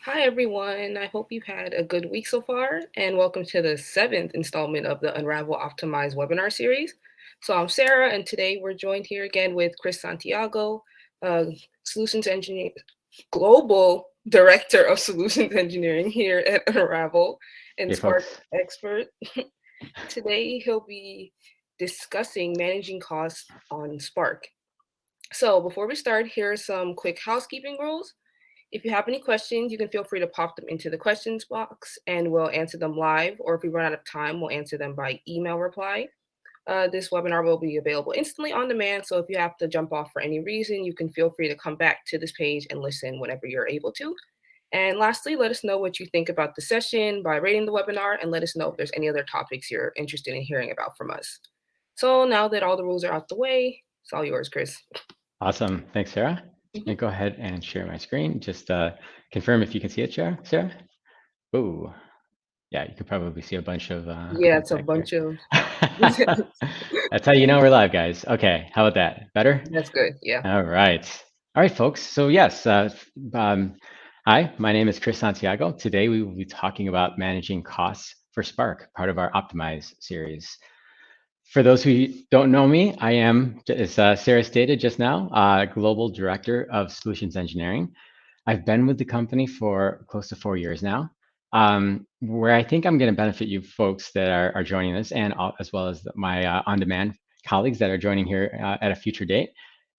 Hi, everyone. I hope you've had a good week so far, and welcome to the seventh installment of the Unravel Optimize webinar series. So, I'm Sarah, and today we're joined here again with Chris Santiago, uh, Solutions Engineer, Global Director of Solutions Engineering here at Unravel, and Hey, Spark folks. expert. Today, he'll be discussing managing costs on Spark. So, before we start, here are some quick housekeeping rules. If you have any questions, you can feel free to pop them into the questions box and we'll answer them live. Or if we run out of time, we'll answer them by email reply. This webinar will be available instantly on demand. So if you have to jump off for any reason, you can feel free to come back to this page and listen whenever you're able to. And lastly, let us know what you think about the session by rating the webinar and let us know if there's any other topics you're interested in hearing about from us. So now that all the rules are out the way, it's all yours, Chris. Awesome. Thanks, Sarah. Let me go ahead and share my screen. Just confirm if you can see it, Sarah. Oh, yeah, you can probably see a bunch of Yeah, folks it's a back there. bunch of. That's how you know we're live, guys. Okay, how about that? Better? That's good. Yeah. All right. All right, folks. So yes, hi, my name is Chris Santiago. Today we will be talking about managing costs for Spark, part of our Optimize series. For those who don't know me, I am, as Sarah stated just now, Global Director of Solutions Engineering. I've been with the company for close to 4 years now. Where I think I'm going to benefit you folks that are joining this, and as well as my on-demand colleagues that are joining here at a future date,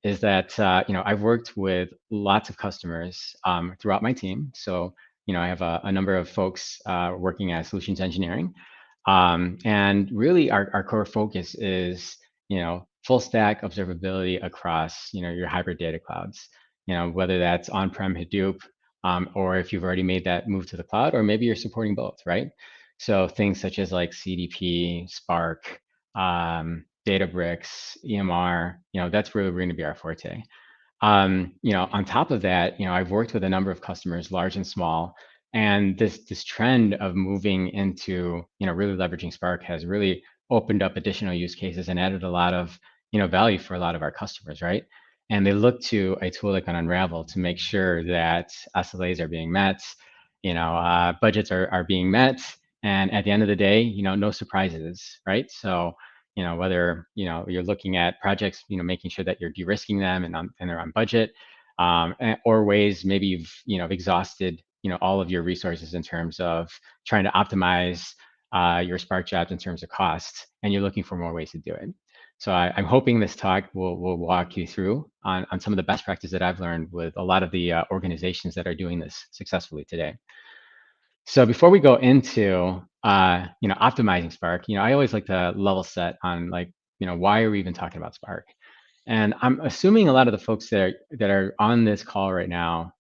is that I've worked with lots of customers throughout my team. So I have a number of folks working as solutions engineering. And really our core focus is, full stack observability across, your hybrid data clouds, whether that's on-prem Hadoop, or if you've already made that move to the cloud, or maybe you're supporting both, right? So things such as like CDP, Spark, Databricks, EMR, that's really going to be our forte. On top of that, I've worked with a number of customers, large and small, and this trend of moving into, really leveraging Spark has really opened up additional use cases and added a lot of, value for a lot of our customers, right? And they look to a tool like an Unravel to make sure that SLAs are being met, budgets are being met, and at the end of the day, no surprises, right? So whether you're looking at projects, making sure that you're de-risking them and they're on budget, or ways maybe you've exhausted all of your resources in terms of trying to optimize your Spark jobs in terms of cost, and you're looking for more ways to do it. So I'm hoping this talk will walk you through on some of the best practices that I've learned with a lot of the organizations that are doing this successfully today. So before we go into optimizing Spark, I always like to level set on like, why are we even talking about Spark? And I'm assuming a lot of the folks that are on this call right now,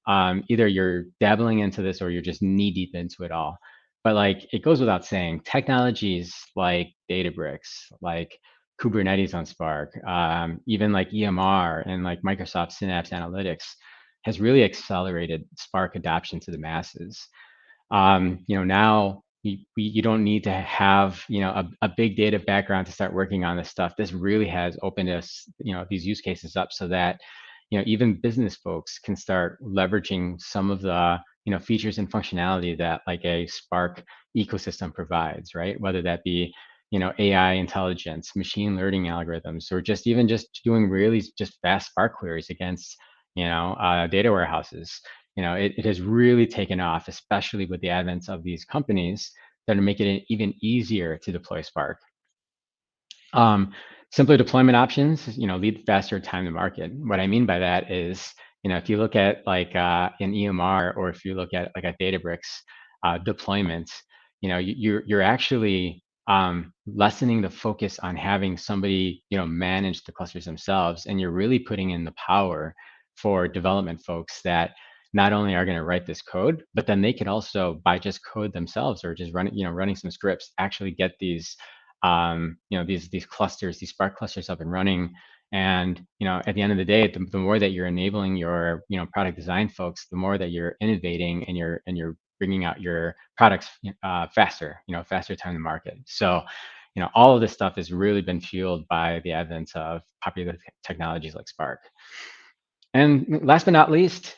either you're dabbling into this or you're just knee deep into it all. But like it goes without saying, technologies like Databricks, like Kubernetes on Spark, even like EMR and like Microsoft Synapse Analytics has really accelerated Spark adoption to the masses. Now you don't need to have, a big data background to start working on this stuff. This really has opened us, these use cases up so that, even business folks can start leveraging some of the, features and functionality that like a Spark ecosystem provides, right? Whether that be, AI intelligence, machine learning algorithms, or just even just doing really just fast Spark queries against, data warehouses. It has really taken off, especially with the advent of these companies that are making it even easier to deploy Spark. Um, Simpler deployment options, lead faster time to market. What I mean by that is, if you look at like an EMR or if you look at like a Databricks deployment, you're actually lessening the focus on having somebody, manage the clusters themselves, and you're really putting in the power for development folks that not only are going to write this code, but then they can also, by just code themselves or just running some scripts, actually get these these clusters, these Spark clusters up and running. And at the end of the day, the more that you're enabling your product design folks, the more that you're innovating and you're bringing out your products faster, faster time to market. So all of this stuff has really been fueled by the advent of popular technologies like Spark. And last but not least,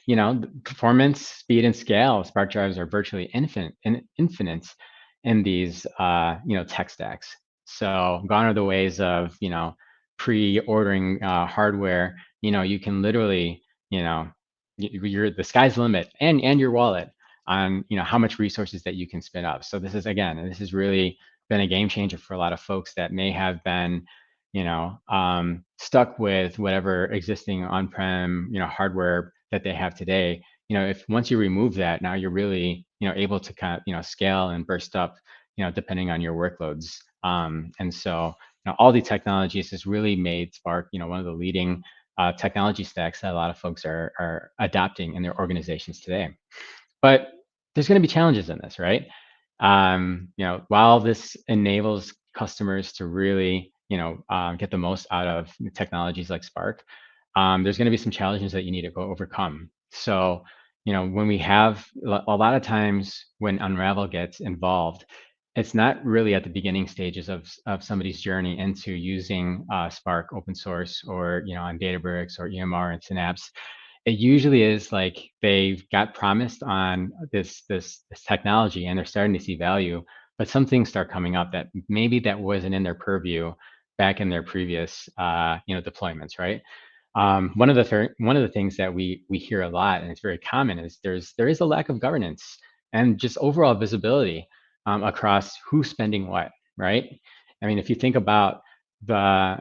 performance, speed, and scale. Spark drives are virtually infinite in these, tech stacks. So gone are the ways of, pre-ordering hardware. You can literally, you're the sky's the limit, and your wallet on, how much resources that you can spin up. So this has really been a game changer for a lot of folks that may have been stuck with whatever existing on-prem, hardware that they have today. If once you remove that, now you're really, able to kind of, scale and burst up, depending on your workloads. And so, all the technologies has really made Spark, one of the leading technology stacks that a lot of folks are adopting in their organizations today. But there's going to be challenges in this, right? While this enables customers to really, get the most out of technologies like Spark, there's going to be some challenges that you need to go overcome. So, when we have a lot of times when Unravel gets involved, it's not really at the beginning stages of somebody's journey into using Spark open source or, on Databricks or EMR and Synapse. It usually is like they've got promised on this technology and they're starting to see value, but some things start coming up that maybe that wasn't in their purview back in their previous deployments, right? One of the things that we hear a lot, and it's very common, is there is a lack of governance and just overall visibility across who's spending what, right? I mean, if you think about the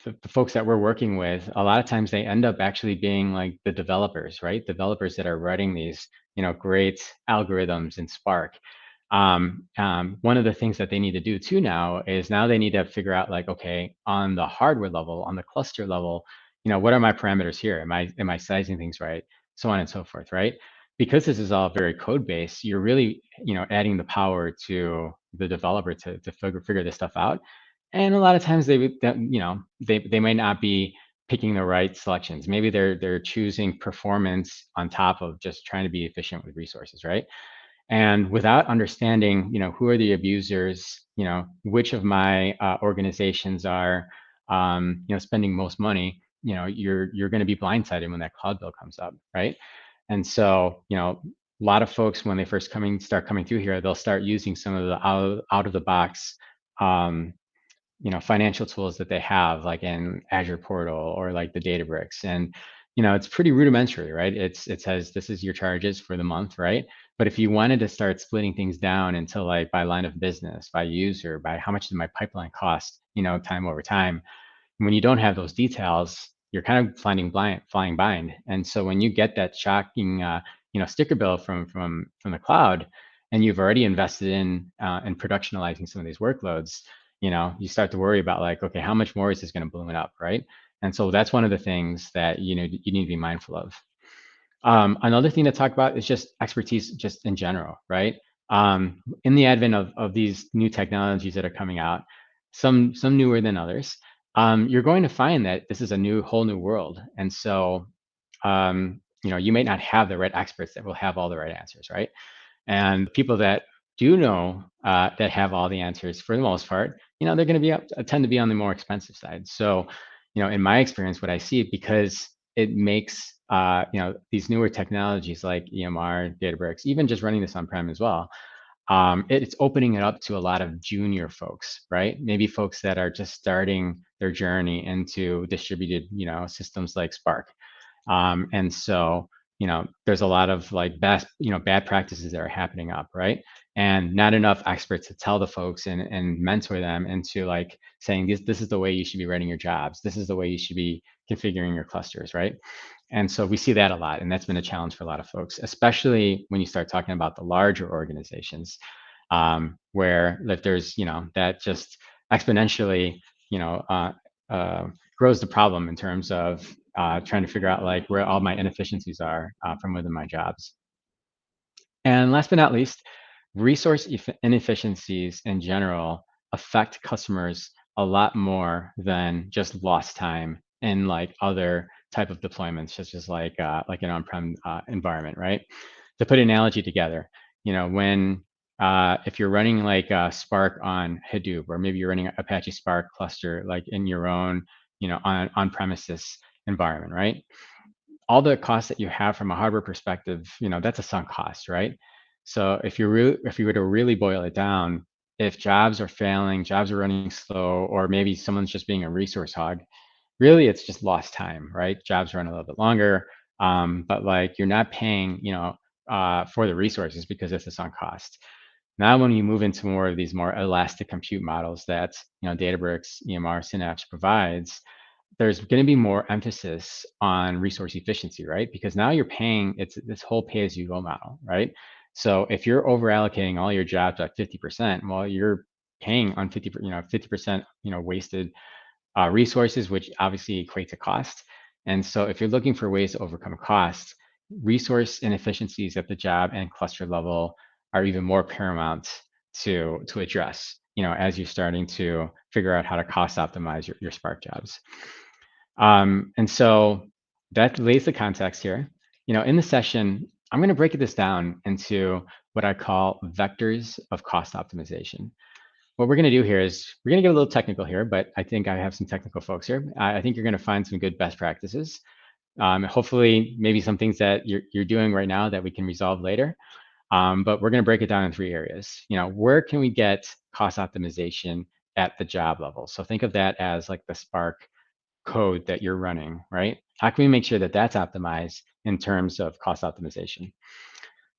the folks that we're working with, a lot of times they end up actually being like the developers, right? Developers that are writing these, great algorithms in Spark. One of the things that they need to do too now is now they need to figure out like, okay, on the hardware level, on the cluster level, what are my parameters here? Am I sizing things right? So on and so forth, right? Because this is all very code based, you're really, adding the power to the developer to figure this stuff out. And a lot of times they might not be picking the right selections. Maybe they're choosing performance on top of just trying to be efficient with resources, right? And without understanding, who are the abusers, which of my organizations are, spending most money, you're going to be blindsided when that cloud bill comes up, right? And so, a lot of folks when they first start coming through here, they'll start using some of the out of the box um, financial tools that they have, like in Azure Portal or like the Databricks. And, it's pretty rudimentary, right? It says this is your charges for the month, right? But if you wanted to start splitting things down into like by line of business, by user, by how much did my pipeline cost, time over time, when you don't have those details, you're kind of flying blind. And so when you get that shocking, sticker bill from the cloud, and you've already invested in productionalizing some of these workloads, you start to worry about like, okay, how much more is this going to balloon up, right? And so that's one of the things that you need to be mindful of. Another thing to talk about is just expertise, just in general, right? In the advent of these new technologies that are coming out, some newer than others, you're going to find that this is a whole new world, and so you may not have the right experts that will have all the right answers, right? And people that do know that have all the answers for the most part, they're going to tend to be on the more expensive side. So, in my experience, what I see, because it makes these newer technologies like EMR, Databricks, even just running this on-prem as well, it's opening it up to a lot of junior folks, right? Maybe folks that are just starting their journey into distributed, systems like Spark. And so, there's a lot of like bad practices that are happening up, right? And not enough experts to tell the folks and mentor them into like saying this is the way you should be writing your jobs. This is the way you should be configuring your clusters, right? And so we see that a lot, and that's been a challenge for a lot of folks, especially when you start talking about the larger organizations, where if there's that just exponentially you know uh, uh, grows the problem in terms of trying to figure out like where all my inefficiencies are from within my jobs. And last but not least, inefficiencies in general affect customers a lot more than just lost time in like other type of deployments, such as like an on-prem environment, right? To put an analogy together, when if you're running like Spark on Hadoop, or maybe you're running Apache Spark cluster like in your own on-premises environment, right? all the costs that you have from a hardware perspective, that's a sunk cost, right? So if you were to really boil it down, if jobs are failing, jobs are running slow, or maybe someone's just being a resource hog, really it's just lost time, right? Jobs run a little bit longer, but like you're not paying, for the resources because it's a sunk cost. Now, when you move into more of these more elastic compute models that Databricks, EMR, Synapse provides, there's going to be more emphasis on resource efficiency, right? Because now you're paying, it's this whole pay-as-you-go model, right? So if you're over allocating all your jobs at 50%, well, you're paying on 50%, wasted resources, which obviously equate to cost. And so if you're looking for ways to overcome costs, resource inefficiencies at the job and cluster level are even more paramount to address, as you're starting to figure out how to cost optimize your Spark jobs. And so that lays the context here. In the session, I'm going to break this down into what I call vectors of cost optimization. What we're going to do here is we're going to get a little technical here, but I think I have some technical folks here. I think you're going to find some good best practices. Hopefully, maybe some things that you're doing right now that we can resolve later. But we're going to break it down in 3 areas. Where can we get cost optimization at the job level? So think of that as like the Spark code that you're running, right? How can we make sure that that's optimized in terms of cost optimization?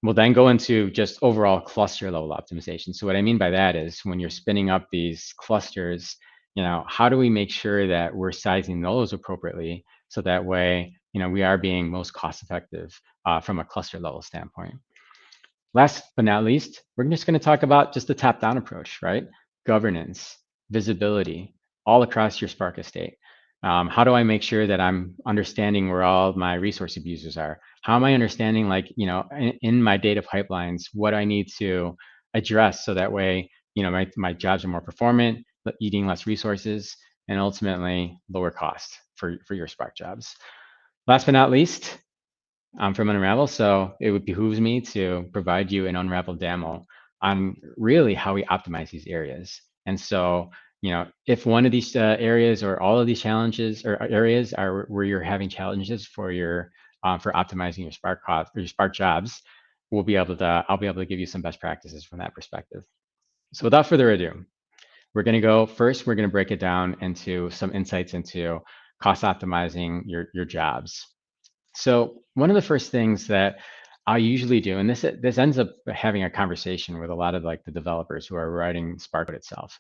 We'll then go into just overall cluster level optimization. So what I mean by that is when you're spinning up these clusters, how do we make sure that we're sizing those appropriately so that way, we are being most cost effective from a cluster level standpoint. Last but not least, we're just going to talk about just the top-down approach, right? Governance, visibility, all across your Spark estate. How do I make sure that I'm understanding where all my resource abusers are? How am I understanding, like, in my data pipelines, what I need to address so that way, my jobs are more performant, eating less resources, and ultimately lower cost for your Spark jobs. Last but not least, I'm from Unravel, so it would behooves me to provide you an Unravel demo on really how we optimize these areas. And so, if one of these areas or all of these challenges or areas are where you're having challenges for your for optimizing your Spark cost or your Spark jobs, I'll be able to give you some best practices from that perspective. So without further ado, we're going to go first. We're going to break it down into some insights into cost optimizing your jobs. So one of the first things that I usually do, and this ends up having a conversation with a lot of like the developers who are writing Spark code itself,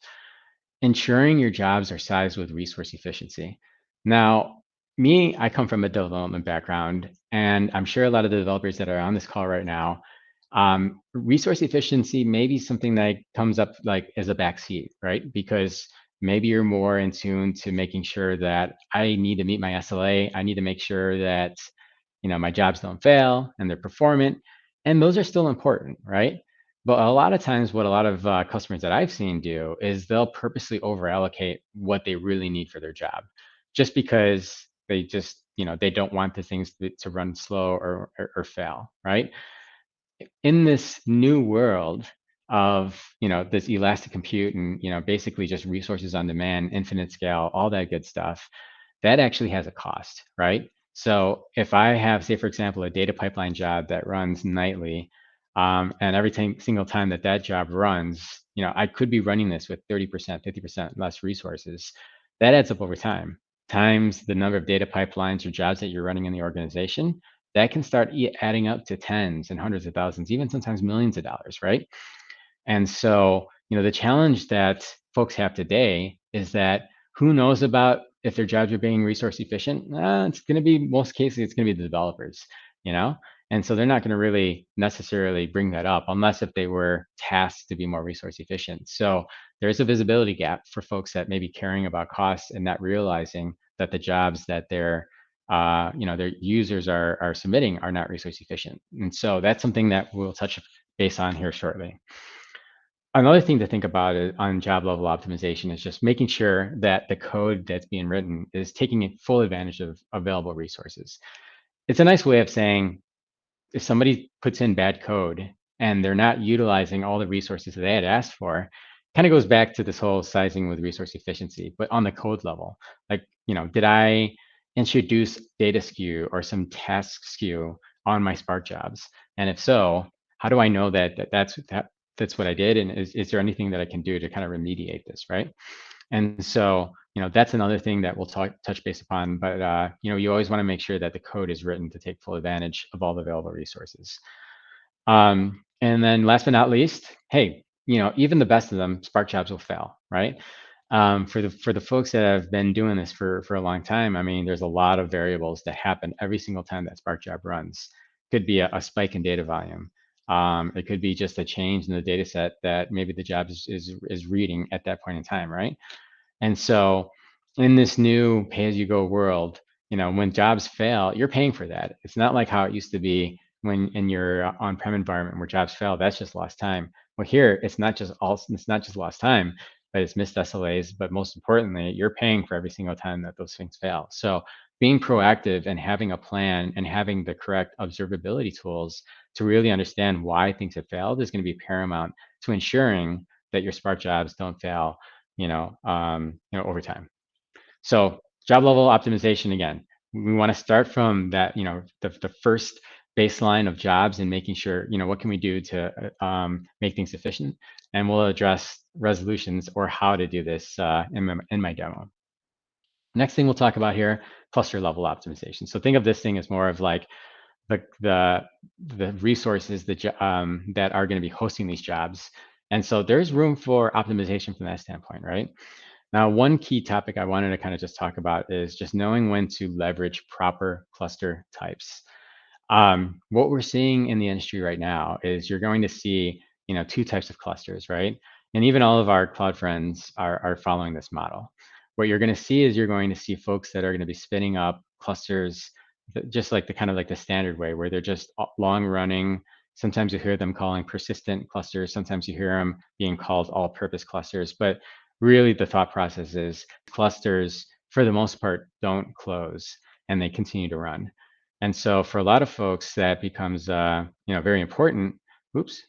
ensuring your jobs are sized with resource efficiency. Now, I come from a development background, and I'm sure a lot of the developers that are on this call right now, resource efficiency may be something that comes up like as a backseat, right? Because maybe you're more in tune to making sure that I need to meet my SLA. I need to make sure that my jobs don't fail and they're performant, and those are still important, right? But a lot of times, what a lot of customers that I've seen do is they'll purposely overallocate what they really need for their job, just because they just, they don't want the things to run slow or fail, right? In this new world of, this elastic compute and, basically just resources on demand, infinite scale, all that good stuff, that actually has a cost, right? So if I have, say, for example, a data pipeline job that runs nightly, and every single time that job runs, I could be running this with 30%, 50% less resources. That adds up over time, times the number of data pipelines or jobs that you're running in the organization. That can start adding up to tens and hundreds of thousands, even sometimes millions of dollars, right? And so, the challenge that folks have today is that who knows about if their jobs are being resource efficient? It's going to be, most cases, it's going to be the developers, you know? And so they're not going to really necessarily bring that up unless if they were tasked to be more resource efficient. So there's a visibility gap for folks that may be caring about costs and not realizing that the jobs that their users are submitting are not resource efficient. And so that's something that we'll touch base on here shortly. Another thing to think about on job level optimization is just making sure that the code that's being written is taking full advantage of available resources. It's a nice way of saying if somebody puts in bad code and they're not utilizing all the resources that they had asked for, kind of goes back to this whole sizing with resource efficiency, but on the code level. Like, did I introduce data skew or some task skew on my Spark jobs? And if so, how do I know that's what I did? And is there anything that I can do to kind of remediate this, right? And so, that's another thing that we'll touch base upon. But you always want to make sure that the code is written to take full advantage of all the available resources. And then last but not least, hey, even the best of them, Spark jobs will fail, right? For the folks that have been doing this for a long time, I mean, there's a lot of variables that happen every single time that Spark job runs. Could be a spike in data volume. It could be just a change in the data set that maybe the job is reading at that point in time, right? And so in this new pay-as-you-go world, when jobs fail, you're paying for that. It's not like how it used to be when in your on-prem environment where jobs fail, that's just lost time. Well, here it's not just lost time, but it's missed SLAs. But most importantly, you're paying for every single time that those things fail. So being proactive and having a plan and having the correct observability tools to really understand why things have failed is going to be paramount to ensuring that your Spark jobs don't fail over time. So job level optimization, again, we want to start from that, the first baseline of jobs and making sure, what can we do to make things efficient? And we'll address resolutions or how to do this in my demo. Next thing we'll talk about here, cluster level optimization. So think of this thing as more of like the resources that are going to be hosting these jobs. And so there's room for optimization from that standpoint, right? Now, one key topic I wanted to kind of just talk about is just knowing when to leverage proper cluster types. What we're seeing in the industry right now is you're going to see, two types of clusters, right? And even all of our cloud friends are following this model. What you're going to see is you're going to see folks that are going to be spinning up clusters just like the kind of like the standard way where they're just long running. Sometimes you hear them calling persistent clusters. Sometimes you hear them being called all-purpose clusters. But really the thought process is clusters, for the most part, don't close and they continue to run. And so for a lot of folks, that becomes very important. Oops,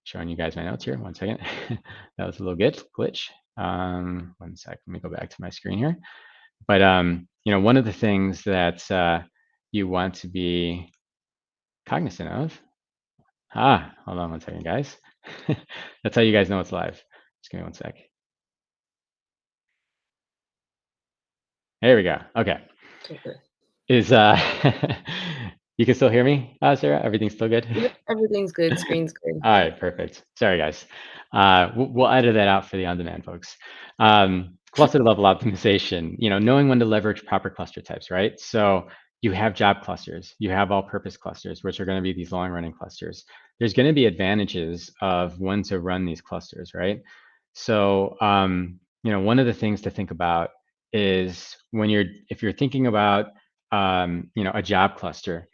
showing you guys my notes here. One second. That was a little glitch. One sec. Let me go back to my screen here. But one of the things that you want to be cognizant of. Hold on one second, guys. That's how you guys know it's live. Just give me one sec. There we go. Okay. Is you can still hear me, Sarah? Everything's still good? Yep, everything's good. Screen's good. All right, perfect. Sorry, guys. We'll edit that out for the on-demand folks. Cluster level optimization, knowing when to leverage proper cluster types, right? So you have job clusters, you have all-purpose clusters, which are going to be these long-running clusters. There's going to be advantages of when to run these clusters, right? So, one of the things to think about is if you're thinking about, a job cluster,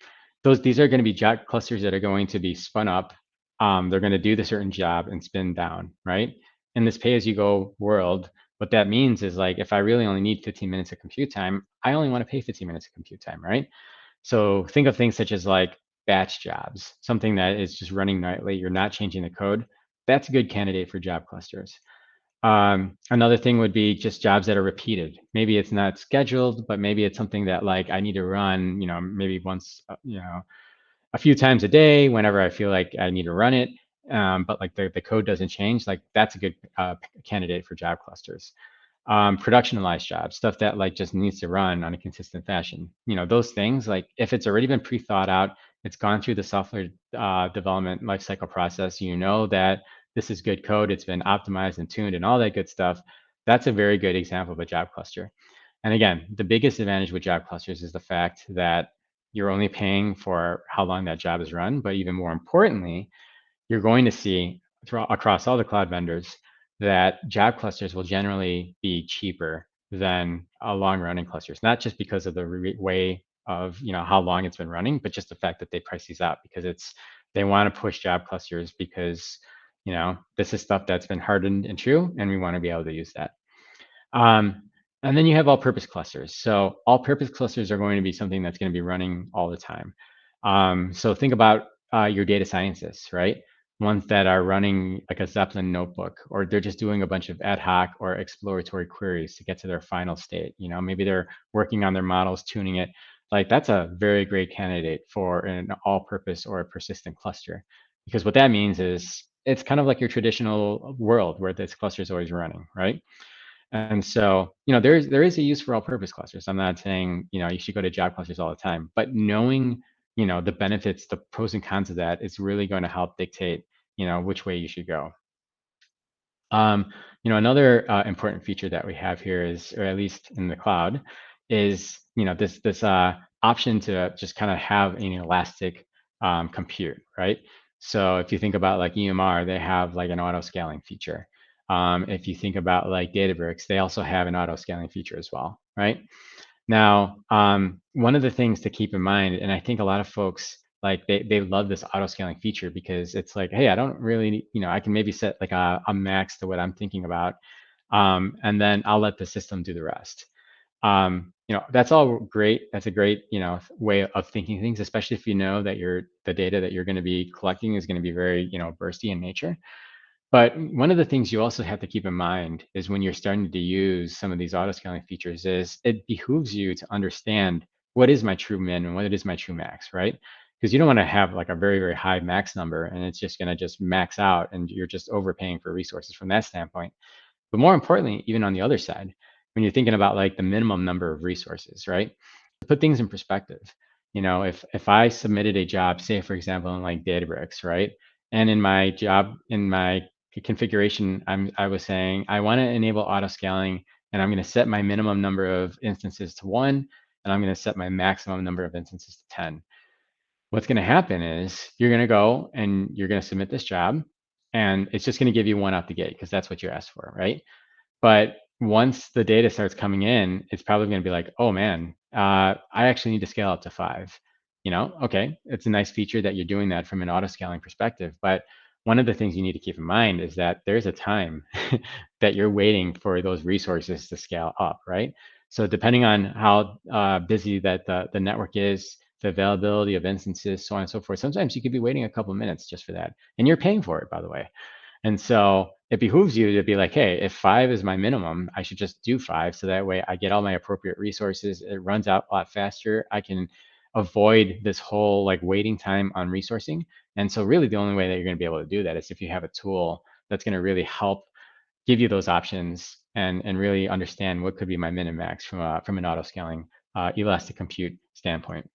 these are going to be job clusters that are going to be spun up. They're going to do the certain job and spin down, right? In this pay-as-you-go world, what that means is like, if I really only need 15 minutes of compute time, I only want to pay 15 minutes of compute time, right? So think of things such as like batch jobs, something that is just running nightly. You're not changing the code. That's a good candidate for job clusters. Another thing would be just jobs that are repeated. Maybe it's not scheduled, but maybe it's something that like I need to run, maybe once, a few times a day whenever I feel like I need to run it. But like the code doesn't change, like that's a good candidate for job clusters. Productionalized jobs, stuff that like just needs to run on a consistent fashion. Those things, like if it's already been pre-thought out, it's gone through the software development lifecycle process, that this is good code, it's been optimized and tuned and all that good stuff. That's a very good example of a job cluster. And again, the biggest advantage with job clusters is the fact that you're only paying for how long that job is run, but even more importantly, you're going to see across all the cloud vendors that job clusters will generally be cheaper than long running clusters, not just because of the way of how long it's been running, but just the fact that they price these out because they want to push job clusters because this is stuff that's been hardened and true, and we want to be able to use that. And then you have all-purpose clusters. So all-purpose clusters are going to be something that's going to be running all the time. So think about your data scientists, right? ones that are running like a Zeppelin notebook, or they're just doing a bunch of ad hoc or exploratory queries to get to their final state. Maybe they're working on their models, tuning it. Like that's a very great candidate for an all-purpose or a persistent cluster, because what that means is it's kind of like your traditional world where this cluster is always running, right? And so, there is a use for all-purpose clusters. I'm not saying, you should go to job clusters all the time, but knowing, the benefits, the pros and cons of that is really going to help dictate, which way you should go. Another important feature that we have here is, or at least in the cloud, is this option to just kind of have an elastic compute, right? So if you think about like EMR, they have like an auto scaling feature. If you think about like Databricks, they also have an auto scaling feature as well, right? Now, one of the things to keep in mind, and I think a lot of folks like they love this auto scaling feature because it's like, hey, I don't really, I can maybe set like a max to what I'm thinking about, and then I'll let the system do the rest. That's all great. That's a great, way of thinking things, especially if you know that the data that you're going to be collecting is going to be very, bursty in nature. But one of the things you also have to keep in mind is when you're starting to use some of these auto scaling features is it behooves you to understand what is my true min and what is my true max, right? Because you don't want to have like a very, very high max number and it's just going to just max out and you're just overpaying for resources from that standpoint. But more importantly, even on the other side, when you're thinking about like the minimum number of resources, right? To put things in perspective, if I submitted a job, say for example, in like Databricks, right? And in my job, in my configuration, I was saying I want to enable auto scaling, and I'm going to set my minimum number of instances to 1, and I'm going to set my maximum number of instances to 10. What's going to happen is you're going to go and you're going to submit this job, and it's just going to give you 1 out the gate because that's what you asked for, right? But once the data starts coming in, it's probably going to be like, oh man, I actually need to scale up to 5. Okay, it's a nice feature that you're doing that from an auto scaling perspective. But one of the things you need to keep in mind is that there's a time that you're waiting for those resources to scale up, right? So depending on how busy that the network is, the availability of instances, so on and so forth, sometimes you could be waiting a couple of minutes just for that. And you're paying for it, by the way. And so it behooves you to be like, hey, if 5 is my minimum, I should just do 5. So that way I get all my appropriate resources. It runs out a lot faster. I can avoid this whole like waiting time on resourcing. And so really the only way that you're going to be able to do that is if you have a tool that's going to really help give you those options and really understand what could be my min and max from an auto scaling elastic compute standpoint.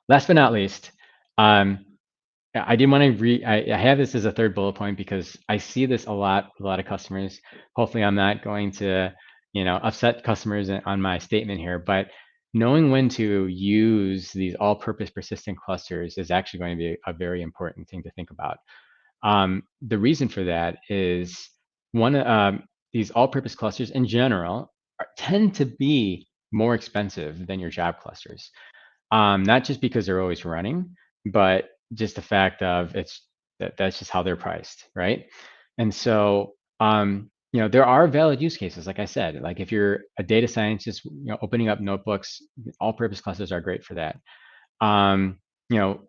Last but not least, um, I didn't want to I have this as a third bullet point because I see this a lot with a lot of customers. Hopefully I'm not going to, upset customers on my statement here, but knowing when to use these all-purpose persistent clusters is actually going to be a very important thing to think about. The reason for that is these all-purpose clusters in general tend to be more expensive than your job clusters. Not just because they're always running, but just the fact of that's just how they're priced, right? And so, there are valid use cases, like I said, like if you're a data scientist, opening up notebooks, all-purpose clusters are great for that. Um, you know,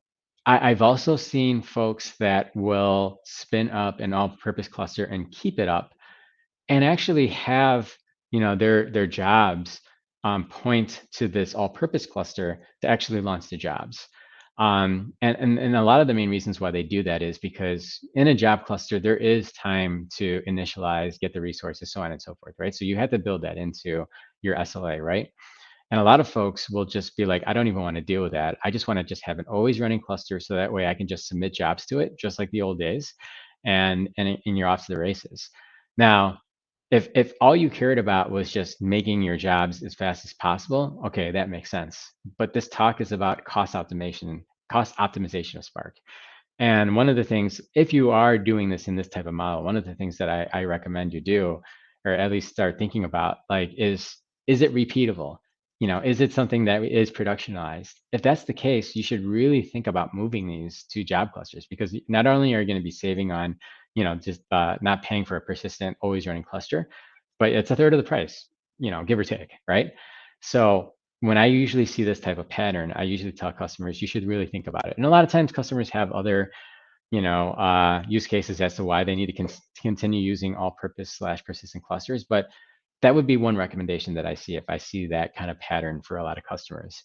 I've also seen folks that will spin up an all-purpose cluster and keep it up and actually have their jobs point to this all-purpose cluster to actually launch the jobs. And a lot of the main reasons why they do that is because in a job cluster there is time to initialize, get the resources, so on and so forth, right? So you have to build that into your SLA, right? And a lot of folks will just be like, I don't even want to deal with that. I just want to just have an always running cluster so that way I can just submit jobs to it, just like the old days, and you're off to the races. Now, if all you cared about was just making your jobs as fast as possible, okay, that makes sense. But this talk is about cost optimization of Spark. And one of the things, if you are doing this in this type of model, one of the things that I recommend you do, or at least start thinking about, like, is it repeatable? Is it something that is productionized? If that's the case, you should really think about moving these to job clusters because not only are you going to be saving on, just not paying for a persistent, always running cluster, but it's a third of the price, give or take, right? So when I usually see this type of pattern, I usually tell customers you should really think about it. And a lot of times customers have other use cases as to why they need to continue using all-purpose/persistent clusters. But that would be one recommendation that I see if I see that kind of pattern for a lot of customers.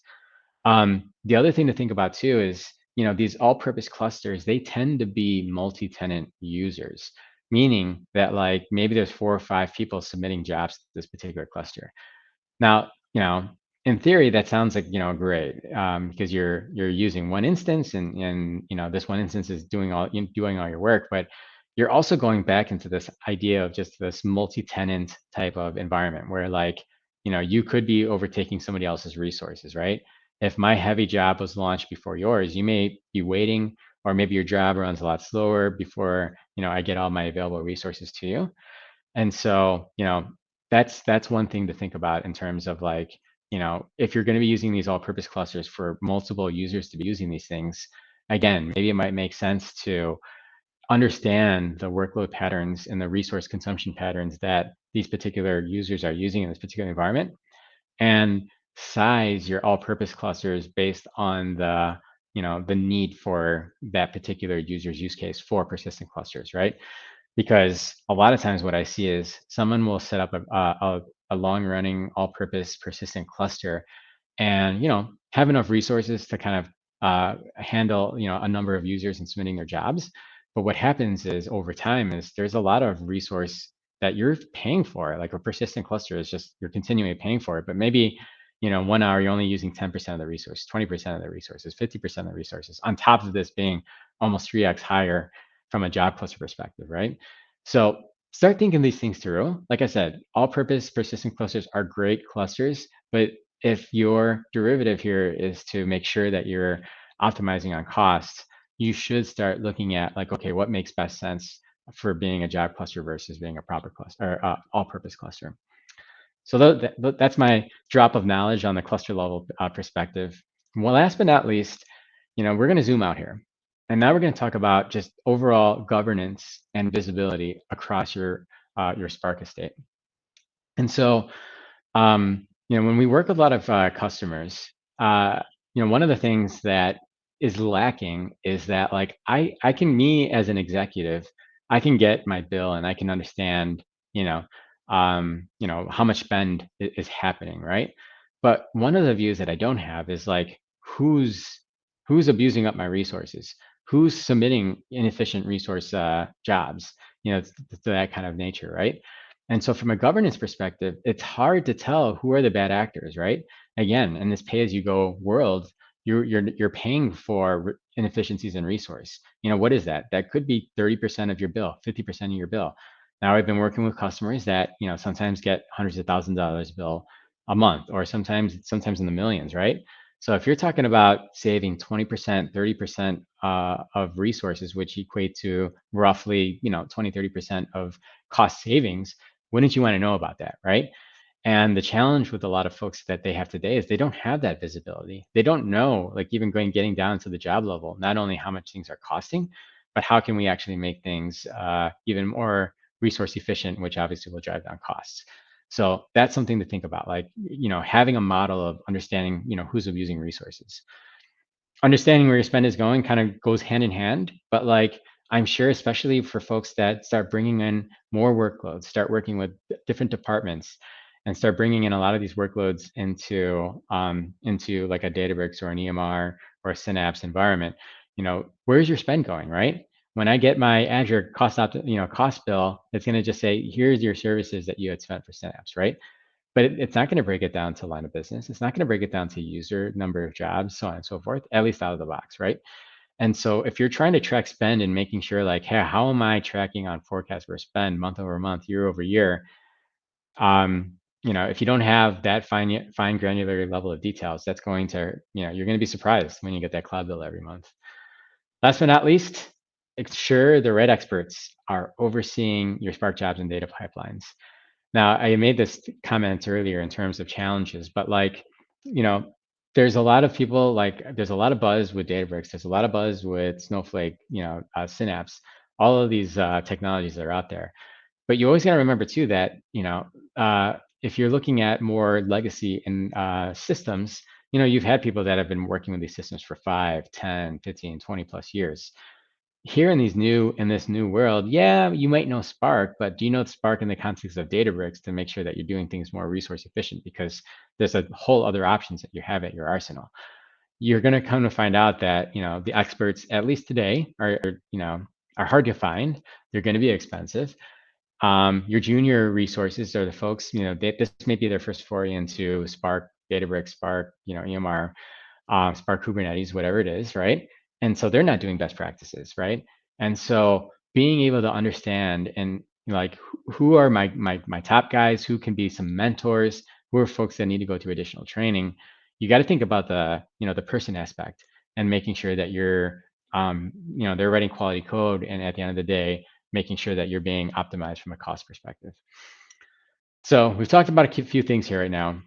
The other thing to think about too is, these all-purpose clusters, they tend to be multi-tenant users, meaning that like maybe there's 4 or 5 people submitting jobs to this particular cluster. Now, in theory, that sounds like, great, because you're using one instance and this one instance is doing all your work, but you're also going back into this idea of just this multi-tenant type of environment where like, you could be overtaking somebody else's resources, right? If my heavy job was launched before yours, you may be waiting, or maybe your job runs a lot slower before, I get all my available resources to you. And so, that's one thing to think about in terms of like, if you're going to be using these all-purpose clusters for multiple users to be using these things, again, maybe it might make sense to understand the workload patterns and the resource consumption patterns that these particular users are using in this particular environment, and size your all-purpose clusters based on the need for that particular user's use case for persistent clusters, right? Because a lot of times what I see is someone will set up a long-running all-purpose persistent cluster and have enough resources to kind of handle a number of users and submitting their jobs. But what happens is over time is there's a lot of resource that you're paying for. Like a persistent cluster is just you're continually paying for it, but maybe 1 hour you're only using 10% of the resource, 20% of the resources, 50% of the resources, on top of this being almost 3x higher from a job cluster perspective, right? So start thinking these things through. Like I said, all-purpose persistent clusters are great clusters, but if your derivative here is to make sure that you're optimizing on costs, you should start looking at like, okay, what makes best sense for being a job cluster versus being a proper cluster or all-purpose cluster. So that's my drop of knowledge on the cluster level perspective. Well, last but not least, we're going to zoom out here. And now we're going to talk about just overall governance and visibility across your Spark estate. And so when we work with a lot of customers, one of the things that is lacking is that like me as an executive, I can get my bill and I can understand, how much spend is happening, right? But one of the views that I don't have is like who's abusing up my resources, who's submitting inefficient resource jobs, to that kind of nature, right? And so from a governance perspective, it's hard to tell who are the bad actors, right? Again, in this pay-as-you-go world, you're paying for inefficiencies in resource. What is that? That could be 30% of your bill, 50% of your bill. Now I've been working with customers that, sometimes get hundreds of thousands of dollars bill a month, or sometimes in the millions, right? So if you're talking about saving 20%, 30% of resources, which equate to roughly, 20, 30% of cost savings, wouldn't you want to know about that, right? And the challenge with a lot of folks that they have today is they don't have that visibility. They don't know, like even getting down to the job level, not only how much things are costing, but how can we actually make things even more resource efficient, which obviously will drive down costs. So that's something to think about, like, having a model of understanding, who's abusing resources. Understanding where your spend is going kind of goes hand in hand, but like I'm sure, especially for folks that start bringing in more workloads, start working with different departments, and start bringing in a lot of these workloads into like a Databricks or an EMR or a Synapse environment. Where's your spend going, right? When I get my Azure cost bill, it's going to just say, here's your services that you had spent for Synapse, right? But it's not going to break it down to line of business. It's not going to break it down to user number of jobs, so on and so forth, at least out of the box, right? And so if you're trying to track spend and making sure like, hey, how am I tracking on forecast for spend month over month, year over year? If you don't have that fine granular level of details, that's going to, you're going to be surprised when you get that cloud bill every month. Last but not least, ensure the right experts are overseeing your Spark jobs and data pipelines. Now, I made this comment earlier in terms of challenges, but like, there's a lot of people, like there's a lot of buzz with Databricks. There's a lot of buzz with Snowflake, Synapse, all of these technologies that are out there. But you always got to remember too that, if you're looking at more legacy and systems, you've had people that have been working with these systems for 5, 10, 15, 20 plus years. here in this new world, yeah, you might know Spark, but do you know Spark in the context of Databricks to make sure that you're doing things more resource efficient? Because there's a whole other options that you have at your arsenal. You're going to come to find out that the experts, at least today, are hard to find. They're going to be expensive. Your junior resources are the folks, this may be their first foray into Spark, Databricks, Spark, EMR, Spark Kubernetes, whatever it is, right? And so they're not doing best practices, right? And so being able to understand and like who are my top guys, who can be some mentors, who are folks that need to go through additional training. You got to think about the person aspect and making sure that they're writing quality code, and at the end of the day, making sure that you're being optimized from a cost perspective. So we've talked about a few things here right now.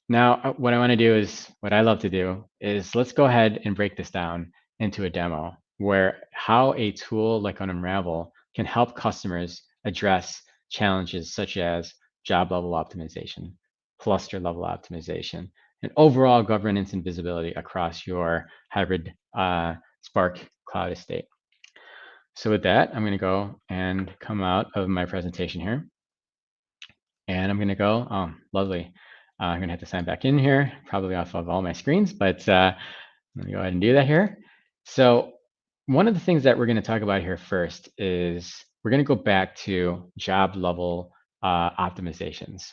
Now, what I want to do is, what I love to do is, let's go ahead and break this down into a demo where how a tool like an Unravel can help customers address challenges such as job level optimization, cluster level optimization, and overall governance and visibility across your hybrid Spark cloud estate. So with that, I'm going to go and come out of my presentation here. And I'm going to go, oh, lovely. I'm going to have to sign back in here, probably off of all my screens, but I'm going to go ahead and do that here. So one of the things that we're going to talk about here first is we're going to go back to job level optimizations.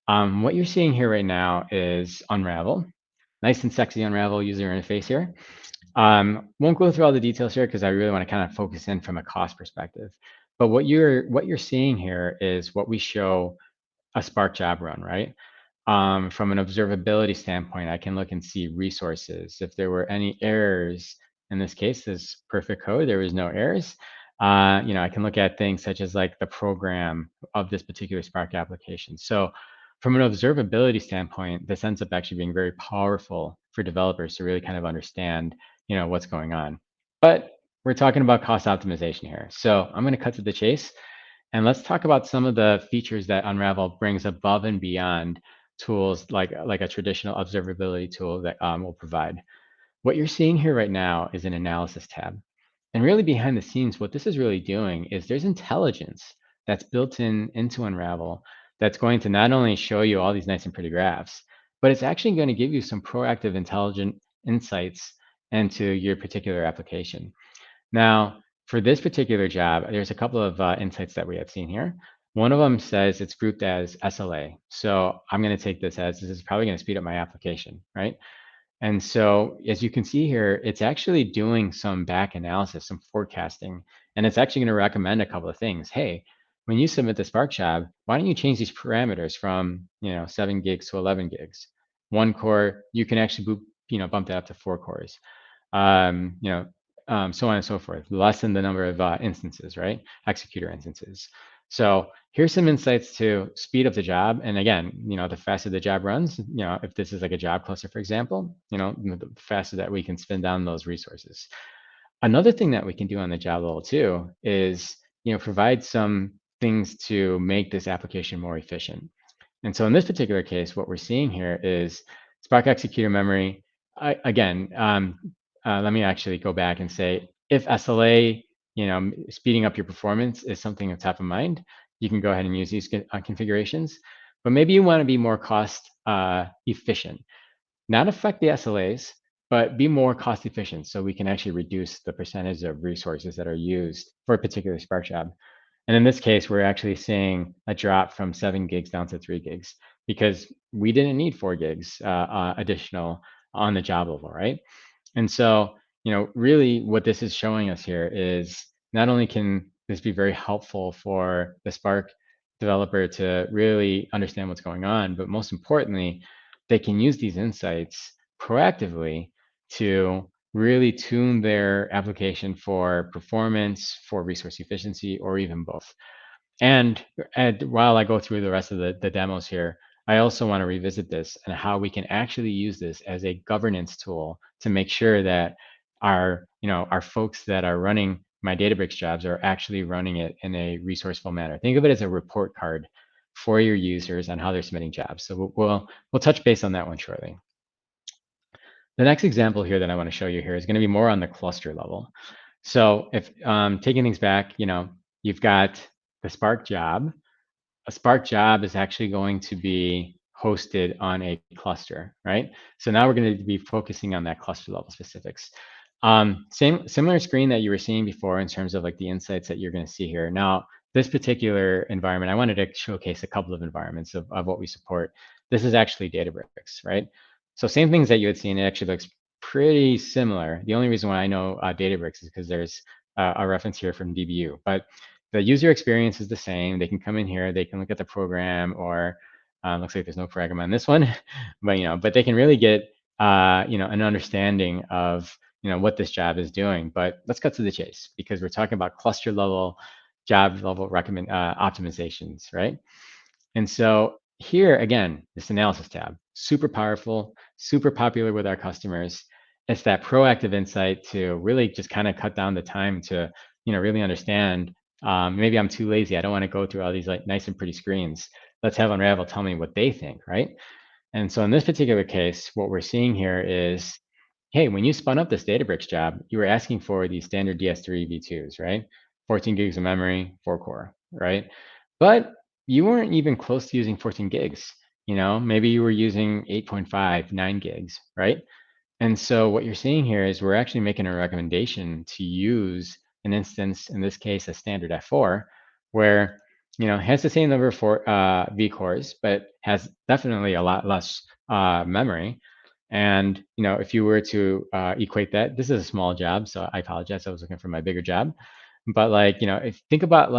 What you're seeing here right now is Unravel. Nice and sexy Unravel user interface here. Won't go through all the details here because I really want to kind of focus in from a cost perspective. But what you're seeing here is what we show a Spark job run, right? From an observability standpoint, I can look and see resources. If there were any errors, in this case, this perfect code, there was no errors. I can look at things such as like the program of this particular Spark application. So from an observability standpoint, this ends up actually being very powerful for developers to really kind of understand, what's going on. But we're talking about cost optimization here. So I'm going to cut to the chase. And let's talk about some of the features that Unravel brings above and beyond tools like a traditional observability tool that will provide. What you're seeing here right now is an analysis tab. And really behind the scenes, what this is really doing is there's intelligence that's built into Unravel that's going to not only show you all these nice and pretty graphs, but it's actually going to give you some proactive intelligent insights into your particular application. Now, for this particular job, there's a couple of insights that we have seen here. One of them says it's grouped as SLA. So I'm going to take this as this is probably going to speed up my application, right? And so as you can see here, it's actually doing some back analysis, some forecasting, and it's actually going to recommend a couple of things. Hey, when you submit the Spark job, why don't you change these parameters from 7 gigs to 11 gigs? One core, you can actually bump that up to 4 cores. Um, you know, so on and so forth. Lessen the number of instances, right? Executor instances. So here's some insights to speed up the job. And again, the faster the job runs, if this is like a job cluster, for example, the faster that we can spin down those resources. Another thing that we can do on the job level too is, provide some things to make this application more efficient. And so in this particular case, what we're seeing here is Spark executor memory. Again, let me actually go back and say, if SLA, speeding up your performance is something that's top of mind, you can go ahead and use these configurations. But maybe you want to be more cost efficient, not affect the SLAs, but be more cost efficient so we can actually reduce the percentage of resources that are used for a particular Spark job. And in this case, we're actually seeing a drop from 7 gigs down to 3 gigs because we didn't need 4 gigs additional on the job level, right? And so, really what this is showing us here is not only can this be very helpful for the Spark developer to really understand what's going on, but most importantly, they can use these insights proactively to really tune their application for performance, for resource efficiency, or even both. And while I go through the rest of the demos here, I also want to revisit this and how we can actually use this as a governance tool to make sure that our folks that are running my Databricks jobs are actually running it in a resourceful manner. Think of it as a report card for your users on how they're submitting jobs. So we'll touch base on that one shortly. The next example here that I want to show you here is going to be more on the cluster level. So if taking things back, you've got the Spark job. A Spark job is actually going to be hosted on a cluster, right? So now we're going to be focusing on that cluster level specifics. Similar screen that you were seeing before in terms of like the insights that you're going to see here. Now, this particular environment, I wanted to showcase a couple of environments of what we support. This is actually Databricks, right? So same things that you had seen, it actually looks pretty similar. The only reason why I know Databricks is because there's a reference here from DBU, but the user experience is the same. They can come in here, they can look at the program, or looks like there's no program on this one, but they can really get an understanding of what this job is doing. But let's cut to the chase because we're talking about cluster level, job level optimizations, right? And so here again, this analysis tab, super powerful, super popular with our customers. It's that proactive insight to really just kind of cut down the time to really understand. Maybe I'm too lazy. I don't want to go through all these like nice and pretty screens. Let's have Unravel tell me what they think, right? And so in this particular case, what we're seeing here is, hey, when you spun up this Databricks job, you were asking for these standard DS3 V2s, right? 14 gigs of memory, 4 core, right? But you weren't even close to using 14 gigs. Maybe you were using 8.5, 9 gigs, right? And so what you're seeing here is we're actually making a recommendation to use an instance, in this case, a standard F4, where has the same number of vCores, but has definitely a lot less memory. And if you were to equate that, this is a small job, so I apologize. I was looking for my bigger job. But if think about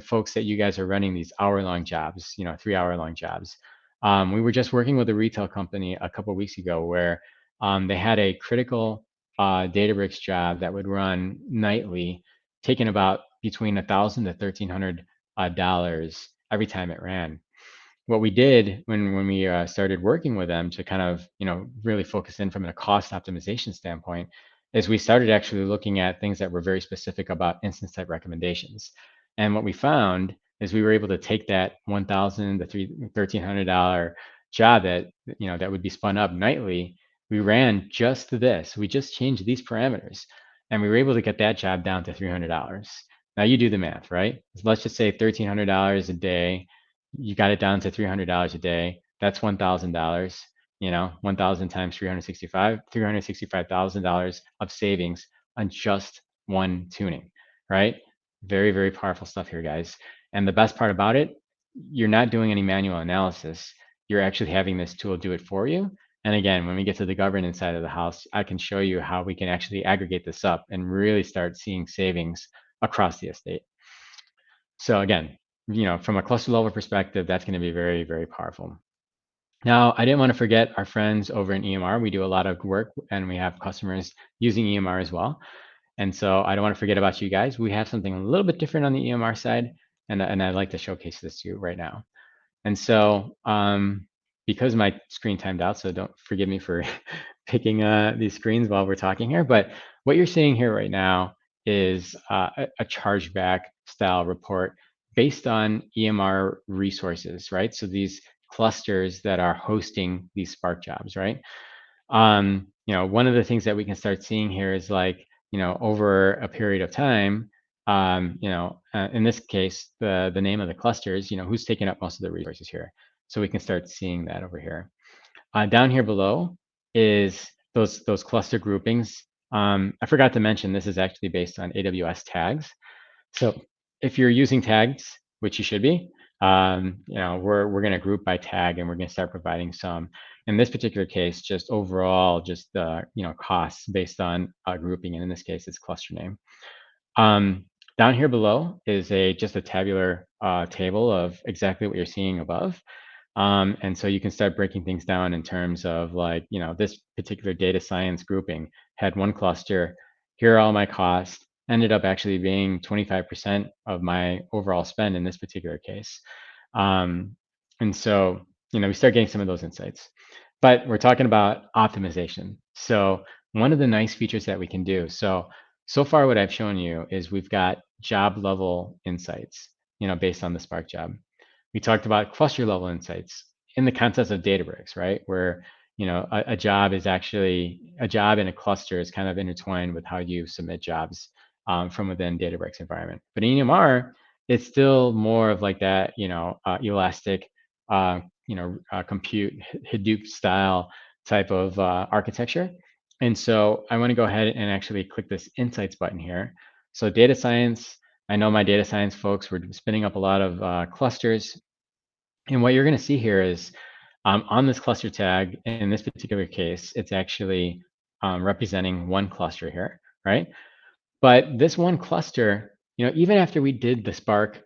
folks that you guys are running these hour-long jobs, 3-hour-long jobs. We were just working with a retail company a couple of weeks ago where they had a critical Databricks job that would run nightly, taking about between $1,000 to $1,300 every time it ran. What we did when we started working with them to kind of really focus in from a cost optimization standpoint is we started actually looking at things that were very specific about instance type recommendations. And what we found is we were able to take that $1,000 to $1,300 job that would be spun up nightly. We ran just this. We just changed these parameters, and we were able to get that job down to $300. Now you do the math, right? Let's just say $1,300 a day. You got it down to $300 a day. That's $1,000. 1,000 times 365, $365,000 of savings on just one tuning, right? Very, very powerful stuff here, guys. And the best part about it, you're not doing any manual analysis. You're actually having this tool do it for you. And again, when we get to the governance side of the house, I can show you how we can actually aggregate this up and really start seeing savings across the estate. So again, from a cluster level perspective, that's going to be very, very powerful. Now, I didn't want to forget our friends over in EMR. We do a lot of work and we have customers using EMR as well. And so I don't want to forget about you guys. We have something a little bit different on the EMR side, and I'd like to showcase this to you right now. And so because my screen timed out, so don't forgive me for picking these screens while we're talking here, but what you're seeing here right now is a chargeback style report based on EMR resources, right? So these clusters that are hosting these Spark jobs, right? One of the things that we can start seeing here is over a period of time, in this case, the name of the clusters, who's taking up most of the resources here. So we can start seeing that over here. Down here below is those cluster groupings. I forgot to mention this is actually based on AWS tags. So if you're using tags, which you should be, we're going to group by tag, and we're going to start providing some. In this particular case, just overall, just costs based on grouping, and in this case, it's cluster name. Down here below is just a tabular table of exactly what you're seeing above. And so you can start breaking things down in terms of this particular data science grouping had one cluster. Here are all my costs. Ended up actually being 25% of my overall spend in this particular case. And so, we start getting some of those insights. But we're talking about optimization. So one of the nice features that we can do. So far what I've shown you is we've got job level insights, based on the Spark job. We talked about cluster level insights in the context of Databricks, right? Where a job and a cluster is kind of intertwined with how you submit jobs from within Databricks environment. But in EMR, it's still more of like that, elastic, compute Hadoop style type of architecture. And so I want to go ahead and actually click this Insights button here. So data science, I know my data science folks were spinning up a lot of clusters. And what you're going to see here is on this cluster tag, in this particular case, it's actually representing one cluster here, right? But this one cluster, even after we did the Spark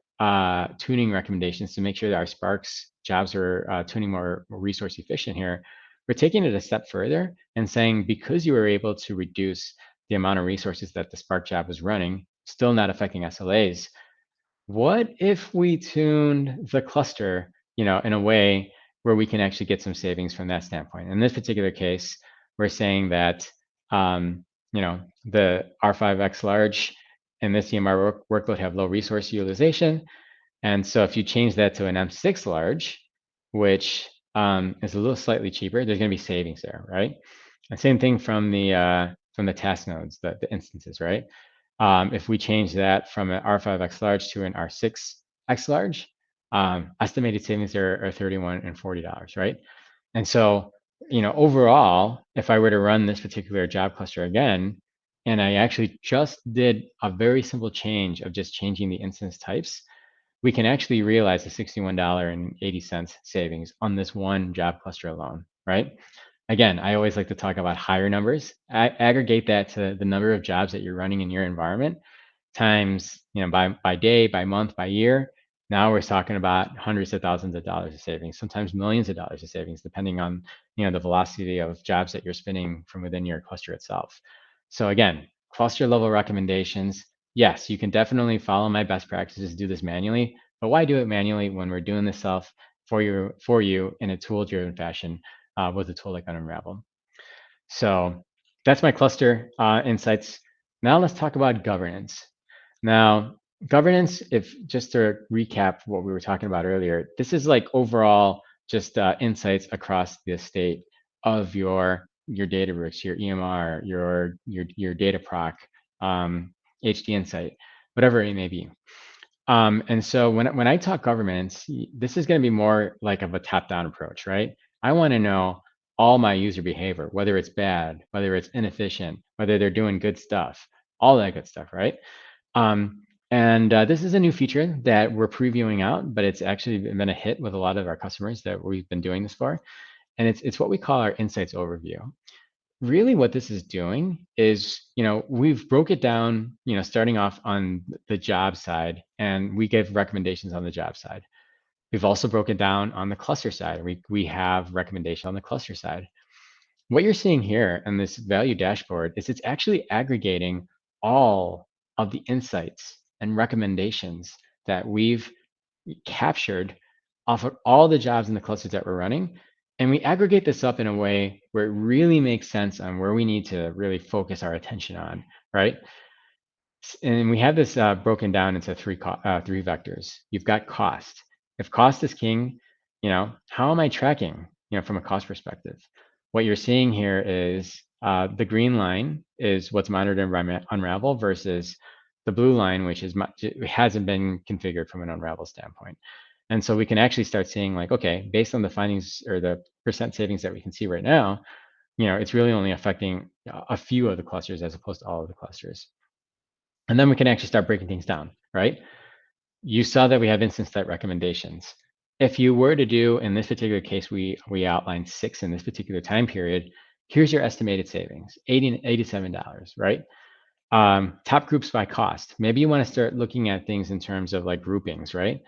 tuning recommendations to make sure that our Spark's jobs are tuning more resource efficient here, we're taking it a step further and saying, because you were able to reduce the amount of resources that the Spark job was running, still not affecting SLAs, what if we tuned the cluster, in a way where we can actually get some savings from that standpoint? In this particular case, we're saying that, the R5X large and this EMR workload have low resource utilization. And so if you change that to an M6 large, which is a little slightly cheaper, there's going to be savings there, right? And same thing from the task nodes, the instances, right? If we change that from an R5X large to an R6X large, estimated savings there are $31 and $40, right? And so, overall, if I were to run this particular job cluster again, and I actually just did a very simple change of just changing the instance types, we can actually realize a $61.80 savings on this one job cluster alone, right? Again, I always like to talk about higher numbers. Aggregate that to the number of jobs that you're running in your environment times, by day, by month, by year. Now we're talking about hundreds of thousands of dollars of savings, sometimes millions of dollars of savings, depending on, the velocity of jobs that you're spinning from within your cluster itself. So again, cluster level recommendations. Yes, you can definitely follow my best practices, do this manually, but why do it manually when we're doing this self for you in a tool-driven fashion with a tool like Unravel? So that's my cluster insights. Now let's talk about governance. Now, governance, if just to recap what we were talking about earlier, this is like overall just insights across the estate of your Databricks, your EMR, your data proc, HD Insight, whatever it may be. And so when I talk governance, this is going to be more like of a top-down approach, right? I want to know all my user behavior, whether it's bad, whether it's inefficient, whether they're doing good stuff, all that good stuff, right? And this is a new feature that we're previewing out, but it's actually been a hit with a lot of our customers that we've been doing this for. And it's what we call our insights overview. Really what this is doing is, we've broke it down, starting off on the job side, and we give recommendations on the job side. We've also broken down on the cluster side. We have recommendation on the cluster side. What you're seeing here in this value dashboard is it's actually aggregating all of the insights and recommendations that we've captured off of all the jobs in the clusters that we're running. And we aggregate this up in a way where it really makes sense on where we need to really focus our attention on, right? And we have this broken down into three vectors. You've got cost. If cost is king, how am I tracking, from a cost perspective? What you're seeing here is the green line is what's monitored in Unravel versus the blue line, which hasn't been configured from an Unravel standpoint. And so we can actually start seeing like, okay, based on the findings or the percent savings that we can see right now, it's really only affecting a few of the clusters as opposed to all of the clusters. And then we can actually start breaking things down, right? You saw that we have instance type recommendations. If you were to do, in this particular case, we outlined 6 in this particular time period, here's your estimated savings, $87, right? Top groups by cost. Maybe you want to start looking at things in terms of like groupings, right?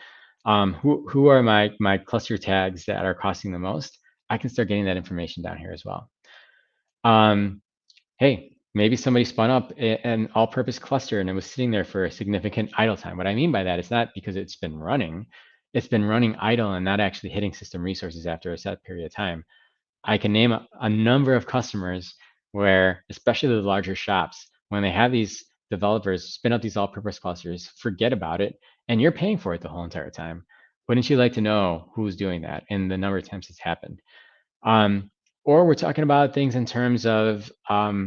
Who are my cluster tags that are costing the most? I can start getting that information down here as well. Hey, maybe somebody spun up an all-purpose cluster and it was sitting there for a significant idle time. What I mean by that is not because it's been running idle and not actually hitting system resources after a set period of time. I can name a number of customers where, especially the larger shops, when they have these developers spin up these all-purpose clusters, forget about it, and you're paying for it the whole entire time. Wouldn't you like to know who's doing that and the number of times it's happened? Or we're talking about things in terms of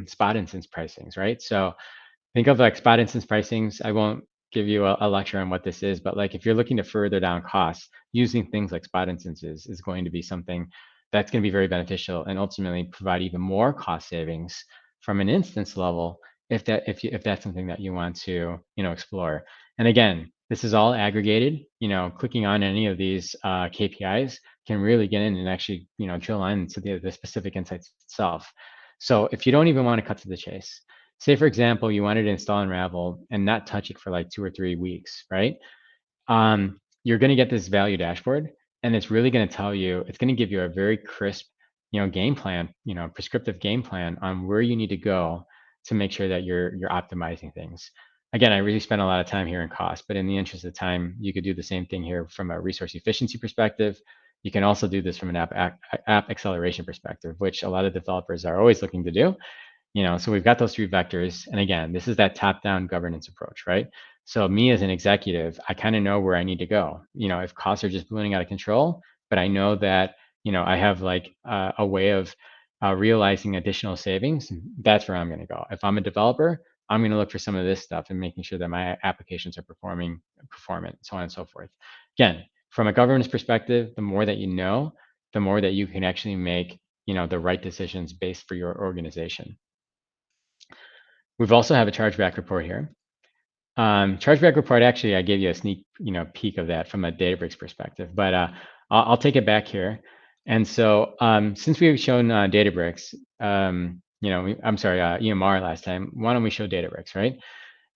spot instance pricings, right? So Think of like spot instance pricings. I won't give you a lecture on what this is, but like if you're looking to further down costs, using things like spot instances is going to be something that's going to be very beneficial and ultimately provide even more cost savings from an instance level if that's something that you want to explore. And again, this is all aggregated. Clicking on any of these KPIs can really get in and actually drill into the specific insights itself. So if you don't even want to cut to the chase, say for example, you wanted to install Unravel and not touch it for like 2 or 3 weeks, right? You're going to get this value dashboard, and it's really going to tell you, it's going to give you a very crisp, game plan, prescriptive game plan on where you need to go to make sure that you're optimizing things. Again, I really spent a lot of time here in cost, but in the interest of time, you could do the same thing here from a resource efficiency perspective. You can also do this from an app acceleration perspective, which a lot of developers are always looking to do. So we've got those three vectors. And again, this is that top-down governance approach, right? So me as an executive, I kind of know where I need to go. If costs are just ballooning out of control, but I know that, I have like a way of realizing additional savings, that's where I'm going to go. If I'm a developer, I'm going to look for some of this stuff and making sure that my applications are performant, so on and so forth. Again, from a governance perspective, the more that you know, the more that you can actually make, the right decisions based for your organization. We've also have a chargeback report here. Chargeback report, actually, I gave you a sneak, peek of that from a Databricks perspective, but I'll take it back here. And so since we've shown Databricks, I'm sorry, EMR last time, why don't we show Databricks, right?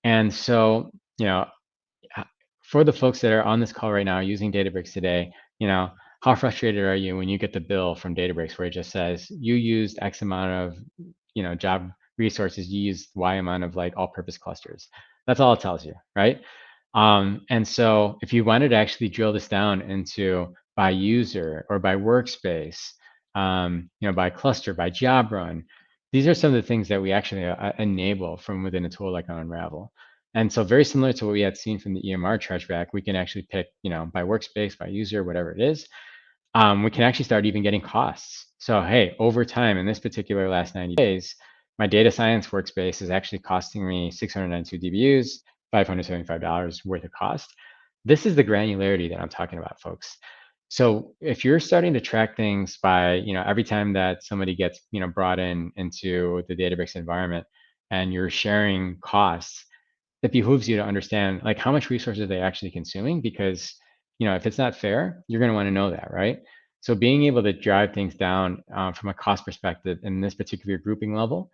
And so, for the folks that are on this call right now using Databricks today, how frustrated are you when you get the bill from Databricks where it just says you used X amount of, job resources, you used Y amount of like all-purpose clusters. That's all it tells you, right? And so if you wanted to actually drill this down into by user or by workspace, by cluster, by job run, these are some of the things that we actually enable from within a tool like Unravel. And so very similar to what we had seen from the EMR chargeback, we can actually pick, by workspace, by user, whatever it is. We can actually start even getting costs. So, hey, over time in this particular last 90 days, my data science workspace is actually costing me 692 DBUs, $575 worth of cost. This is the granularity that I'm talking about, folks. So if you're starting to track things by, every time that somebody gets, brought into the Databricks environment and you're sharing costs, it behooves you to understand like how much resources are they actually consuming, because if it's not fair, you're going to want to know that, right? So being able to drive things down from a cost perspective in this particular grouping level,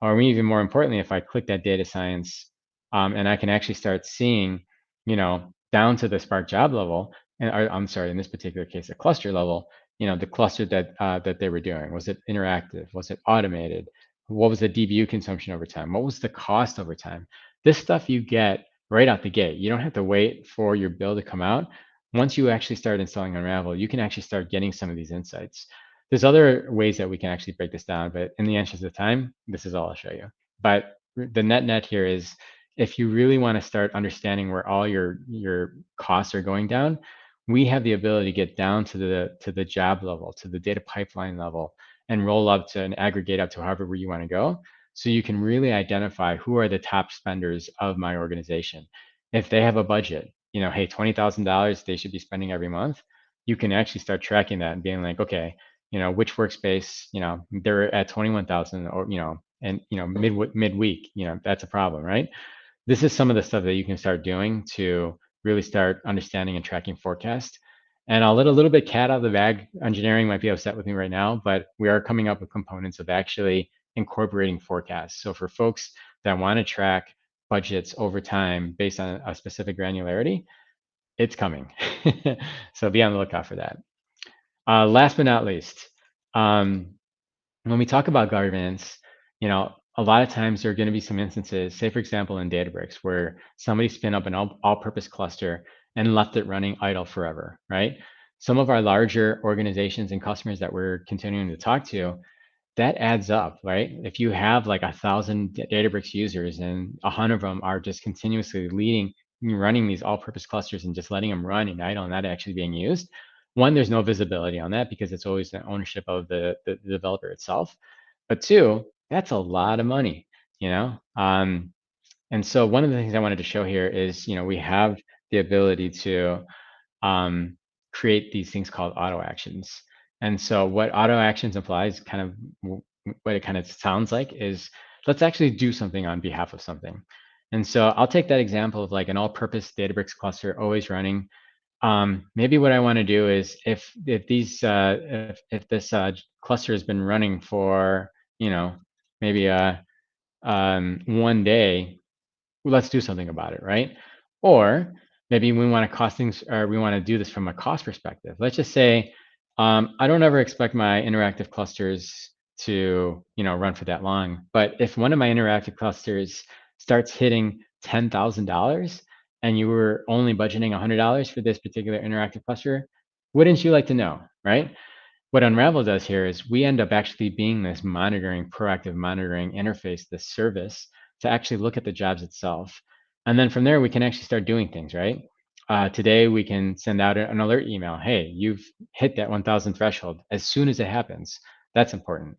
or even more importantly, if I click that data science and I can actually start seeing, down to the Spark job level, and I'm sorry, in this particular case, the cluster level, the cluster that they were doing, was it interactive? Was it automated? What was the DBU consumption over time? What was the cost over time? This stuff you get right out the gate. You don't have to wait for your bill to come out. Once you actually start installing Unravel, you can actually start getting some of these insights. There's other ways that we can actually break this down, but in the interest of time, this is all I'll show you. But the net here is, if you really want to start understanding where all your costs are going down, we have the ability to get down to the job level, to the data pipeline level, and roll up to and aggregate up to however you want to go. So you can really identify who are the top spenders of my organization. If they have a budget, hey, $20,000 they should be spending every month, you can actually start tracking that and being like, okay, which workspace, they're at 21,000, or, and, midweek, that's a problem, right? This is some of the stuff that you can start doing to really start understanding and tracking forecast. And I'll let a little bit cat out of the bag. Engineering might be upset with me right now, but we are coming up with components of actually incorporating forecasts. So for folks that want to track budgets over time based on a specific granularity, it's coming. So be on the lookout for that. Last but not least, when we talk about governance, a lot of times there are going to be some instances, say for example in Databricks, where somebody spin up an all-purpose cluster and left it running idle forever, right? Some of our larger organizations and customers that we're continuing to talk to, that adds up, right? If you have like 1,000 Databricks users and 100 of them are just continuously running these all-purpose clusters and just letting them run in idle and not actually being used, one, there's no visibility on that because it's always the ownership of the developer itself. But two, that's a lot of money, you know? And so one of the things I wanted to show here is, we have the ability to create these things called AutoActions. And so what AutoActions implies, kind of what it kind of sounds like, is let's actually do something on behalf of something. And so I'll take that example of like an all-purpose Databricks cluster always running. Maybe what I want to do is if this cluster has been running for maybe 1 day, let's do something about it, right? Or maybe we want to cost things, or we want to do this from a cost perspective. Let's just say I don't ever expect my interactive clusters to run for that long, but if one of my interactive clusters starts hitting $10,000 and you were only budgeting $100 for this particular interactive cluster, wouldn't you like to know, right? What Unravel does here is we end up actually being this proactive monitoring interface, this service to actually look at the jobs itself. And then from there, we can actually start doing things, right? Today, we can send out an alert email. Hey, you've hit that 1,000 threshold as soon as it happens. That's important.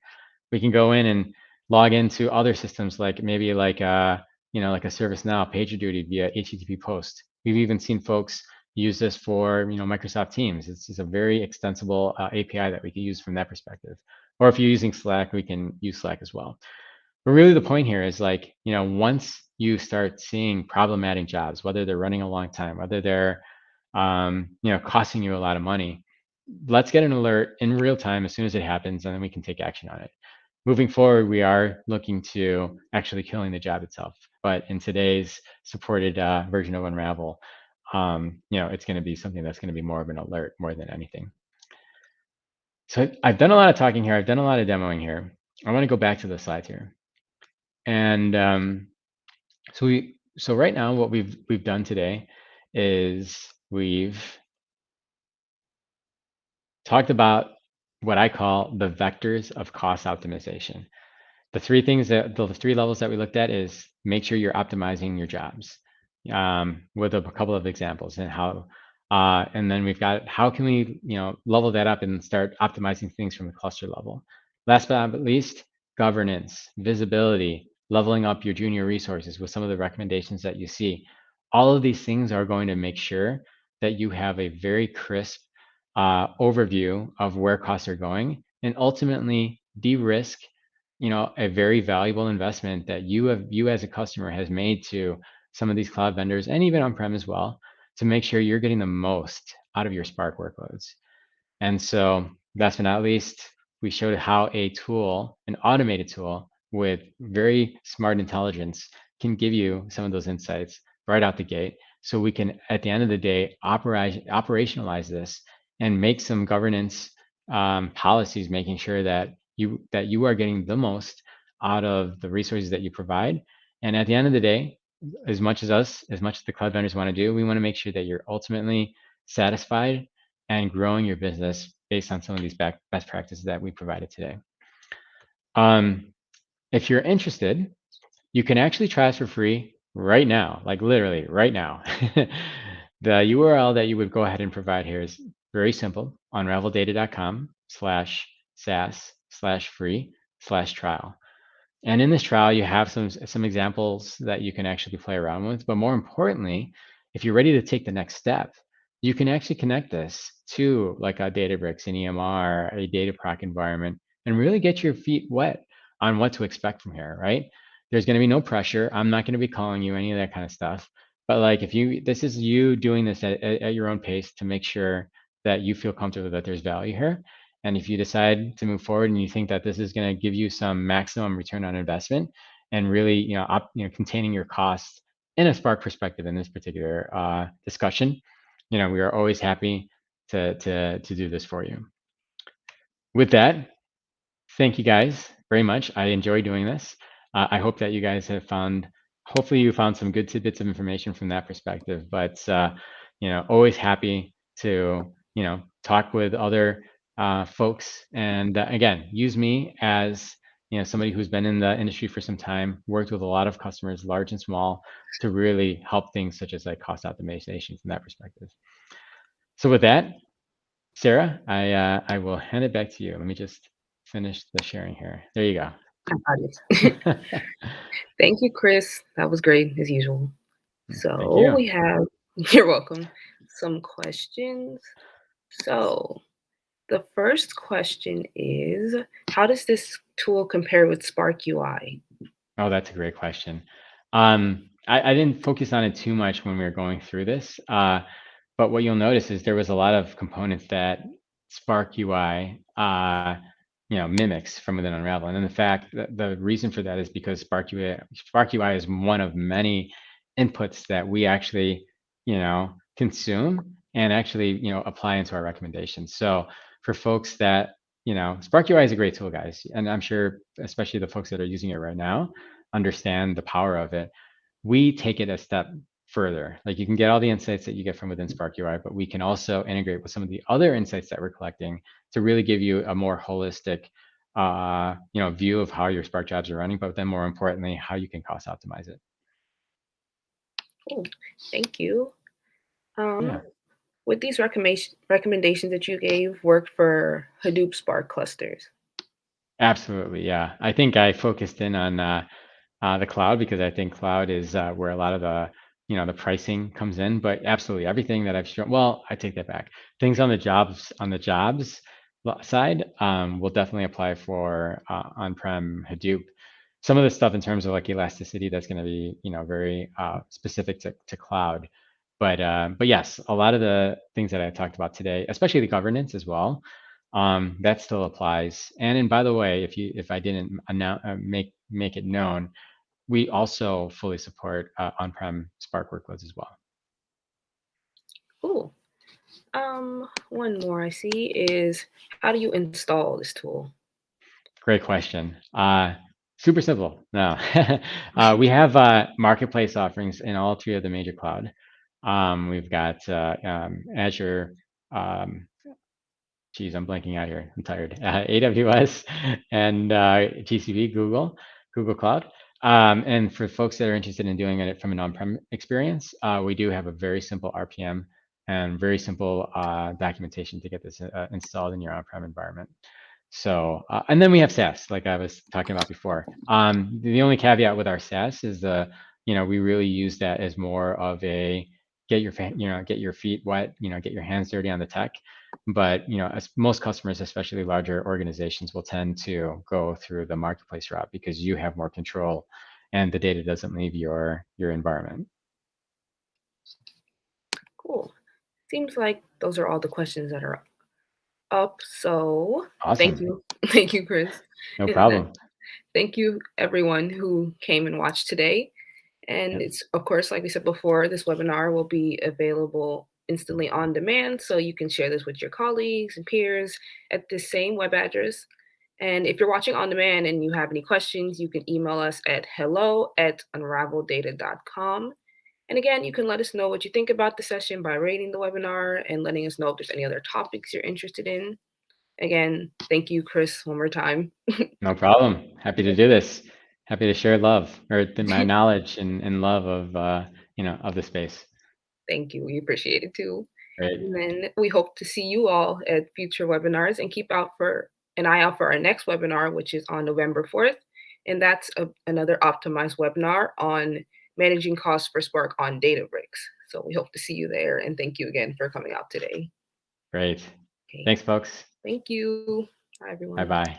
We can go in and log into other systems like maybe like a ServiceNow PagerDuty via HTTP post. We've even seen folks use this for Microsoft Teams. It's a very extensible API that we can use from that perspective. Or if you're using Slack, we can use Slack as well. But really the point here is like, once you start seeing problematic jobs, whether they're running a long time, whether they're costing you a lot of money, let's get an alert in real time as soon as it happens, and then we can take action on it. Moving forward, we are looking to actually killing the job itself. But in today's supported version of Unravel, it's going to be something that's going to be more of an alert more than anything. So I've done a lot of talking here. I've done a lot of demoing here. I want to go back to the slides here. And so right now, what we've done today is we've talked about what I call the vectors of cost optimization. The three levels that we looked at is make sure you're optimizing your jobs, with a couple of examples and how, and then we've got how can we level that up and start optimizing things from the cluster level. Last but not least, governance, visibility, leveling up your junior resources with some of the recommendations that you see. All of these things are going to make sure that you have a very crisp overview of where costs are going, and ultimately de-risk a very valuable investment that you as a customer has made to some of these cloud vendors and even on-prem as well, to make sure you're getting the most out of your Spark workloads. And so last but not least, we showed how a tool, an automated tool with very smart intelligence, can give you some of those insights right out the gate. So we can, at the end of the day, operationalize this and make some governance policies, making sure that you are getting the most out of the resources that you provide. And at the end of the day, as much as the cloud vendors want to do, we want to make sure that you're ultimately satisfied and growing your business based on some of these best practices that we provided today. If you're interested, you can actually try us for free right now, like literally right now. The URL that you would go ahead and provide here is very simple: unraveldata.com/SaaS/free/trial. And in this trial, you have some examples that you can actually play around with. But more importantly, if you're ready to take the next step, you can actually connect this to like a Databricks, an EMR, a Dataproc environment, and really get your feet wet on what to expect from here, right? There's going to be no pressure. I'm not going to be calling you any of that kind of stuff. But like this is you doing this at your own pace to make sure that you feel comfortable that there's value here. And if you decide to move forward and you think that this is going to give you some maximum return on investment and really, containing your costs in a Spark perspective in this particular discussion, we are always happy to do this for you. With that, thank you guys very much. I enjoy doing this. I hope that you guys have hopefully you found some good tidbits of information from that perspective. But always happy to talk with other folks, and again, use me as somebody who's been in the industry for some time, worked with a lot of customers, large and small, to really help things such as like cost optimization from that perspective. So with that, Sarah, I will hand it back to you. Let me just finish the sharing here. There you go. I got it. Thank you, Chris. That was great as usual. Thank So you. we have, you're welcome, some questions. So the first question is, how does this tool compare with Spark UI? Oh, that's a great question. I didn't focus on it too much when we were going through this, but what you'll notice is there was a lot of components that Spark UI, mimics from within Unravel. And in fact, the reason for that is because Spark UI is one of many inputs that we actually, consume and actually, apply into our recommendations. So for folks that, Spark UI is a great tool, guys, and I'm sure, especially the folks that are using it right now, understand the power of it. We take it a step further. Like you can get all the insights that you get from within Spark UI, but we can also integrate with some of the other insights that we're collecting to really give you a more holistic, view of how your Spark jobs are running, but then more importantly, how you can cost optimize it. Oh, thank you. Yeah. Would these recommendations that you gave work for Hadoop Spark clusters? Absolutely, yeah. I think I focused in on the cloud because I think cloud is where a lot of the pricing comes in. But absolutely, everything that I've shown. Well, I take that back. Things on the jobs side will definitely apply for on-prem Hadoop. Some of the stuff in terms of like elasticity that's going to be very specific to cloud. But yes, a lot of the things that I talked about today, especially the governance as well, that still applies. And by the way, if I didn't make it known, we also fully support on-prem Spark workloads as well. Cool. One more I see is, how do you install this tool? Great question. Super simple. No, we have marketplace offerings in all three of the major cloud. We've got Azure. Geez, I'm blanking out here. I'm tired. AWS and GCP, Google Cloud. And for folks that are interested in doing it from an on-prem experience, we do have a very simple RPM and very simple documentation to get this installed in your on-prem environment. So, and then we have SaaS, like I was talking about before. The only caveat with our SaaS is we really use that as more of a get your feet wet, get your hands dirty on the tech. But as most customers, especially larger organizations, will tend to go through the marketplace route because you have more control, and the data doesn't leave your environment. Cool. Seems like those are all the questions that are up. So thank Awesome. you. Thank you, Chris. No And then problem. thank you, everyone who came and watched today. And Yep. it's, of course, like we said before, this webinar will be available instantly on demand. So you can share this with your colleagues and peers at the same web address. And if you're watching on demand and you have any questions, you can email us at hello@unraveldata.com. And again, you can let us know what you think about the session by rating the webinar and letting us know if there's any other topics you're interested in. Again, thank you, Chris, one more time. No problem. Happy to do this. Happy to share love or my knowledge and love of of the space. Thank you. We appreciate it too. Great. And then we hope to see you all at future webinars and keep out for an eye out for our next webinar, which is on November 4th. And that's another optimized webinar on managing costs for Spark on Databricks. So we hope to see you there. And thank you again for coming out today. Great. Okay. Thanks, folks. Thank you. Bye, Bye everyone. bye.